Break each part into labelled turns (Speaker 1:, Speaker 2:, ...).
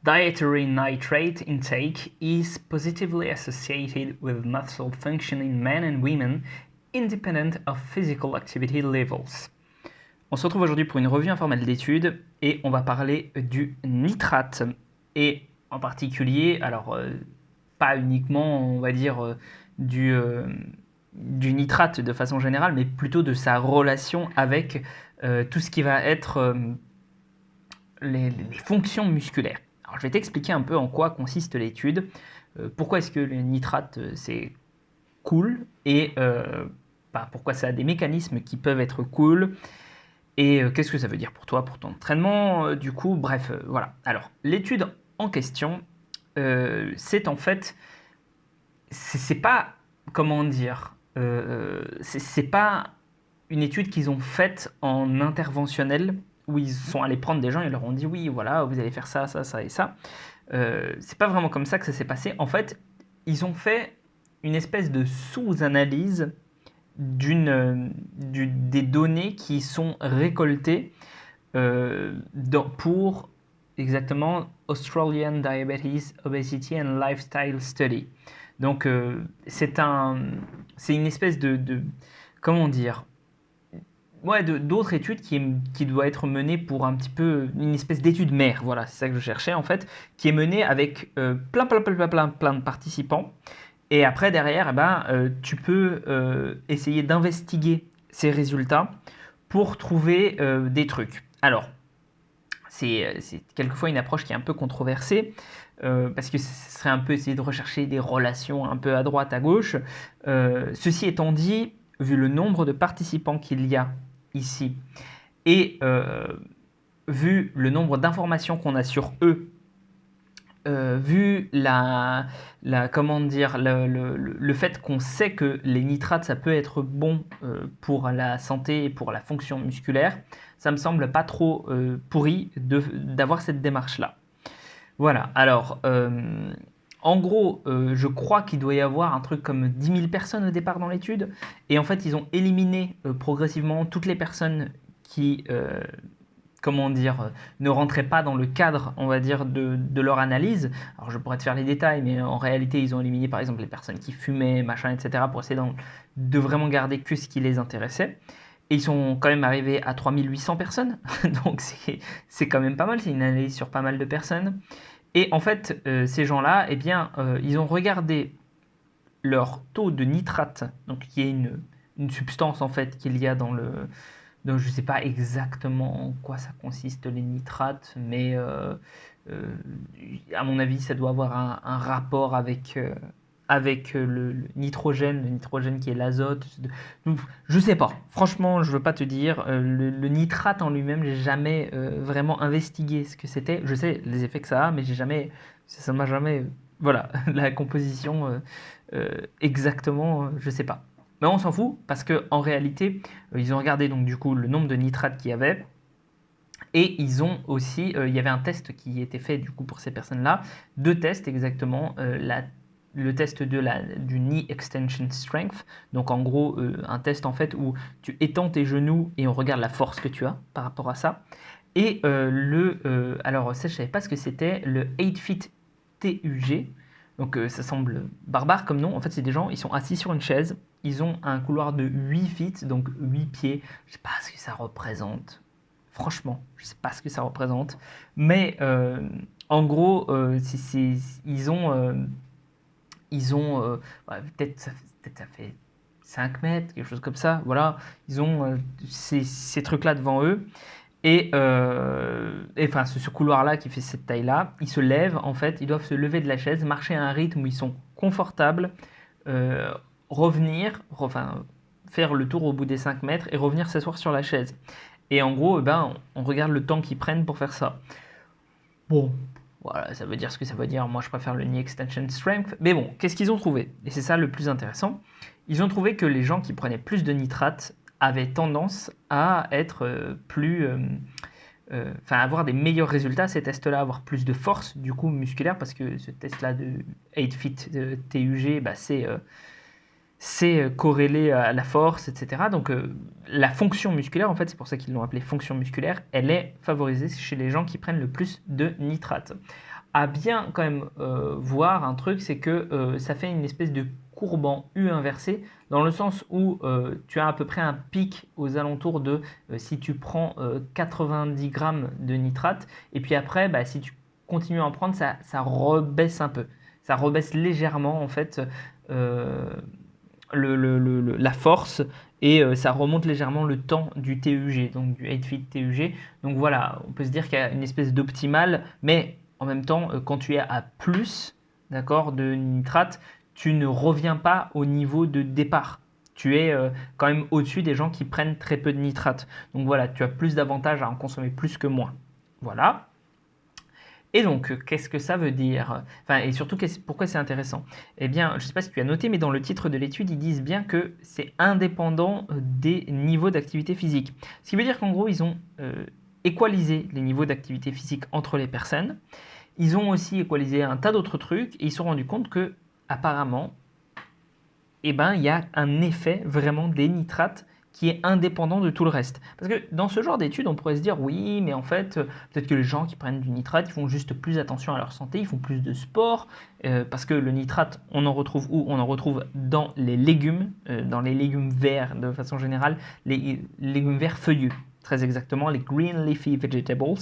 Speaker 1: Dietary nitrate intake is positively associated with muscle function in men and women, independent of physical activity levels. On se retrouve aujourd'hui pour une revue informelle d'études et on va parler du nitrate et en particulier, alors pas uniquement on va dire du nitrate de façon générale, mais plutôt de sa relation avec tout ce qui va être les fonctions musculaires. Alors je vais t'expliquer un peu en quoi consiste l'étude, pourquoi est-ce que le nitrate c'est cool et pourquoi ça a des mécanismes qui peuvent être cool. Et qu'est-ce que ça veut dire pour toi, pour ton entraînement du coup, bref, voilà. Alors, l'étude en question, c'est en fait, c'est pas, comment dire, c'est pas une étude qu'ils ont faite en interventionnel, où ils sont allés prendre des gens et leur ont dit oui, voilà, vous allez faire ça, ça, ça et ça. C'est pas vraiment comme ça que ça s'est passé. En fait, ils ont fait une espèce de sous-analyse des données qui sont récoltées pour exactement Australian Diabetes, Obesity and Lifestyle Study. Donc c'est une espèce comment dire, ouais, d'autres études qui doit être menée pour un petit peu une espèce d'étude mère, voilà, c'est ça que je cherchais en fait, qui est menée avec plein de participants. Et après, derrière, tu peux essayer d'investiguer ces résultats pour trouver des trucs. Alors, c'est quelquefois une approche qui est un peu controversée, parce que ce serait un peu essayer de rechercher des relations un peu à droite, à gauche. Ceci étant dit, vu le nombre de participants qu'il y a ici, et vu le nombre d'informations qu'on a sur eux, vu comment dire, le fait qu'on sait que les nitrates, ça peut être bon pour la santé et pour la fonction musculaire, ça me semble pas trop pourri d'avoir cette démarche-là. Voilà, alors, en gros, je crois qu'il doit y avoir un truc comme 10 000 personnes au départ dans l'étude, et en fait, ils ont éliminé progressivement toutes les personnes qui comment dire, ne rentraient pas dans le cadre, on va dire, de leur analyse. Alors je pourrais te faire les détails, mais en réalité, ils ont éliminé par exemple les personnes qui fumaient, machin, etc., pour essayer de vraiment garder que ce qui les intéressait. Et ils sont quand même arrivés à 3800 personnes, donc c'est quand même pas mal, c'est une analyse sur pas mal de personnes. Et en fait, ces gens-là, eh bien, ils ont regardé leur taux de nitrate, donc qui est une substance en fait qu'il y a dans le, donc je ne sais pas exactement en quoi ça consiste les nitrates, mais à mon avis ça doit avoir un rapport avec le nitrogène qui est l'azote. Donc, je sais pas, franchement je veux pas te dire. Le nitrate en lui-même, j'ai jamais vraiment investigué ce que c'était. Je sais les effets que ça a, mais ça m'a jamais, voilà, la composition exactement, je sais pas. Mais on s'en fout parce que en réalité, ils ont regardé donc du coup le nombre de nitrates qu'il y avait et ils ont aussi, il y avait un test qui était fait du coup pour ces personnes-là, deux tests exactement, le test du knee extension strength, donc en gros un test en fait où tu étends tes genoux et on regarde la force que tu as par rapport à ça, et alors ça je savais pas ce que c'était, le 8 fit TUG. Donc ça semble barbare comme nom. En fait, c'est des gens, ils sont assis sur une chaise, ils ont un couloir de 8 feet, donc 8 pieds. Je sais pas ce que ça représente. Franchement, je sais pas ce que ça représente. Mais en gros, ils ont ouais, peut-être ça fait 5 mètres, quelque chose comme ça. Voilà, ils ont ces trucs-là devant eux. Et enfin, ce couloir-là qui fait cette taille-là, ils se lèvent, en fait, ils doivent se lever de la chaise, marcher à un rythme où ils sont confortables, euh, enfin, faire le tour au bout des 5 mètres et revenir s'asseoir sur la chaise. Et en gros, on regarde le temps qu'ils prennent pour faire ça. Bon, voilà, ça veut dire ce que ça veut dire. Moi, je préfère le knee extension strength. Mais bon, qu'est-ce qu'ils ont trouvé? Et c'est ça le plus intéressant. Ils ont trouvé que les gens qui prenaient plus de nitrate avaient tendance à être avoir des meilleurs résultats à ces tests-là, avoir plus de force du coup musculaire, parce que ce test-là de 8 fit TUG, c'est corrélé à la force, etc. Donc la fonction musculaire, en fait, c'est pour ça qu'ils l'ont appelé fonction musculaire, elle est favorisée chez les gens qui prennent le plus de nitrate. à bien quand même voir un truc, c'est que ça fait une espèce de courbe en U inversée, dans le sens où tu as à peu près un pic aux alentours de, si tu prends 90 grammes de nitrate, et puis après, bah, si tu continues à en prendre, ça rebaisse un peu. Ça rebaisse légèrement en fait euh, la force, et ça remonte légèrement le temps du TUG, donc du 8 feet TUG. Donc voilà, on peut se dire qu'il y a une espèce d'optimal, mais en même temps, quand tu es à plus, d'accord, de nitrate, tu ne reviens pas au niveau de départ. Tu es quand même au-dessus des gens qui prennent très peu de nitrate. Donc voilà, tu as plus d'avantages à en consommer plus que moins. Voilà. Et donc, qu'est-ce que ça veut dire? Enfin, et surtout, pourquoi c'est intéressant? Eh bien, je ne sais pas si tu as noté, mais dans le titre de l'étude, ils disent bien que c'est indépendant des niveaux d'activité physique. Ce qui veut dire qu'en gros, ils ont équalisé les niveaux d'activité physique entre les personnes. Ils ont aussi équalisé un tas d'autres trucs, et ils se sont rendus compte que, apparemment, eh ben, il y a un effet vraiment des nitrates qui est indépendant de tout le reste. Parce que dans ce genre d'études, on pourrait se dire, oui, mais en fait, peut-être que les gens qui prennent du nitrate, ils font juste plus attention à leur santé, ils font plus de sport, parce que le nitrate, on en retrouve où? On en retrouve dans les légumes verts de façon générale, les légumes verts feuillus, très exactement, les green leafy vegetables,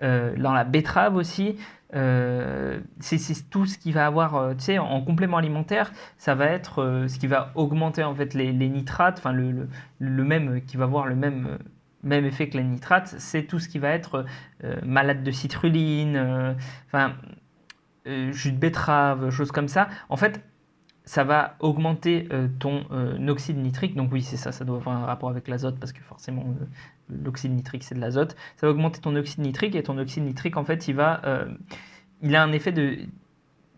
Speaker 1: dans la betterave aussi. C'est tout ce qui va avoir, tu sais, en complément alimentaire, ça va être ce qui va augmenter en fait les nitrates, enfin le même, qui va avoir le même effet que les nitrates, c'est tout ce qui va être malade de citrulline, enfin jus de betterave, choses comme ça. En fait, ça va augmenter ton oxyde nitrique. Donc oui, c'est ça, ça doit avoir un rapport avec l'azote parce que forcément l'oxyde nitrique c'est de l'azote. Ça va augmenter ton oxyde nitrique, et ton oxyde nitrique en fait il a un effet de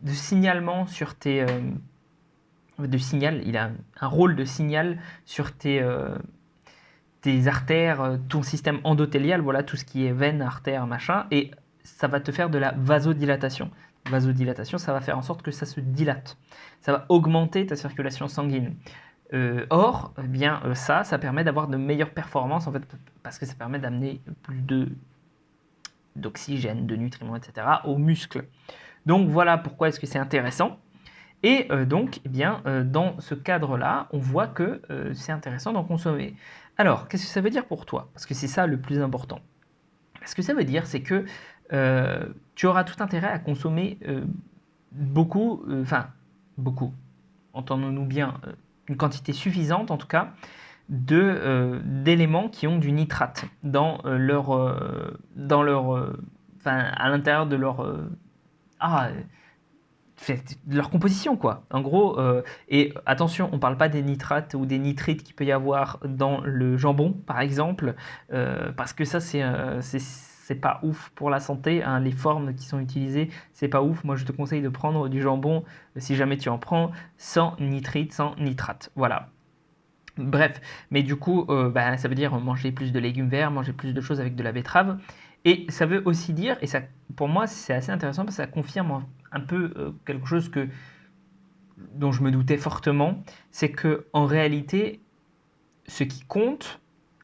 Speaker 1: signalement sur il a un rôle de signal sur tes artères, ton système endothélial, voilà tout ce qui est veines, artères, machin, et ça va te faire de la vasodilatation. Vasodilatation, ça va faire en sorte que ça se dilate. Ça va augmenter ta circulation sanguine. Or, eh bien, ça permet d'avoir de meilleures performances, en fait, parce que ça permet d'amener plus d'oxygène, de nutriments, etc., aux muscles. Donc voilà pourquoi est-ce que c'est intéressant. Et donc, eh bien, dans ce cadre-là, on voit que c'est intéressant d'en consommer. Alors, qu'est-ce que ça veut dire pour toi? Parce que c'est ça le plus important. Ce que ça veut dire, c'est que tu auras tout intérêt à consommer beaucoup, beaucoup, entendons-nous bien, une quantité suffisante en tout cas, d'éléments qui ont du nitrate à l'intérieur de de leur composition, quoi. En gros, et attention, on parle pas des nitrates ou des nitrites qu'il peut y avoir dans le jambon, par exemple, parce que ça, c'est pas ouf pour la santé, hein. Les formes qui sont utilisées, c'est pas ouf. Moi, je te conseille de prendre du jambon, si jamais tu en prends, sans nitrite, sans nitrate. Voilà. Bref, mais du coup, bah, ça veut dire manger plus de légumes verts, manger plus de choses avec de la betterave. Et ça veut aussi dire, et ça, pour moi, c'est assez intéressant parce que ça confirme un peu quelque chose dont je me doutais fortement, c'est que en réalité, ce qui compte,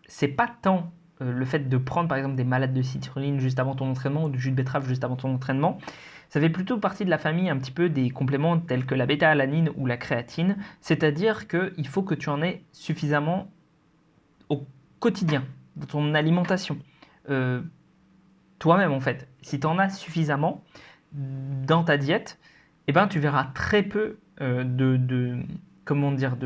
Speaker 1: c'est pas tant le fait de prendre par exemple des malades de citrulline juste avant ton entraînement ou du jus de betterave juste avant ton entraînement. Ça fait plutôt partie de la famille un petit peu des compléments tels que la bêta-alanine ou la créatine, c'est-à-dire qu'il faut que tu en aies suffisamment au quotidien, dans ton alimentation. Euh, Toi-même en fait, si tu en as suffisamment dans ta diète, eh ben, tu verras très peu comment dire,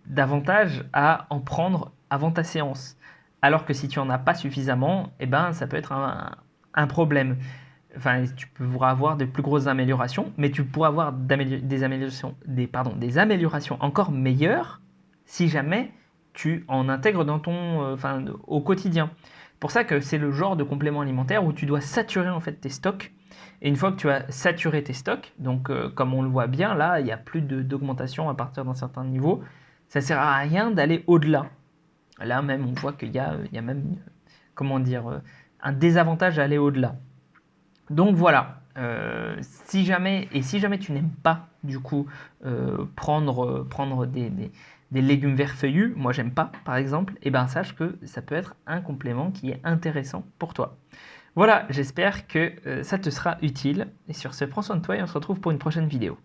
Speaker 1: d'avantages à en prendre avant ta séance. Alors que si tu en as pas suffisamment, eh ben, ça peut être un problème. Enfin, tu pourras avoir de plus grosses améliorations, mais tu pourras avoir des améliorations encore meilleures si jamais tu en intègres dans au quotidien. Pour ça que c'est le genre de complément alimentaire où tu dois saturer en fait tes stocks. Et une fois que tu as saturé tes stocks, donc comme on le voit bien là, il n'y a plus d'augmentation à partir d'un certain niveau, ça sert à rien d'aller au-delà. Là même, on voit qu'il y a même, comment dire, un désavantage à aller au-delà. Donc voilà, si jamais tu n'aimes pas du coup prendre des légumes verts feuillus, moi j'aime pas par exemple, et ben sache que ça peut être un complément qui est intéressant pour toi. Voilà, j'espère que ça te sera utile. Et sur ce, prends soin de toi et on se retrouve pour une prochaine vidéo.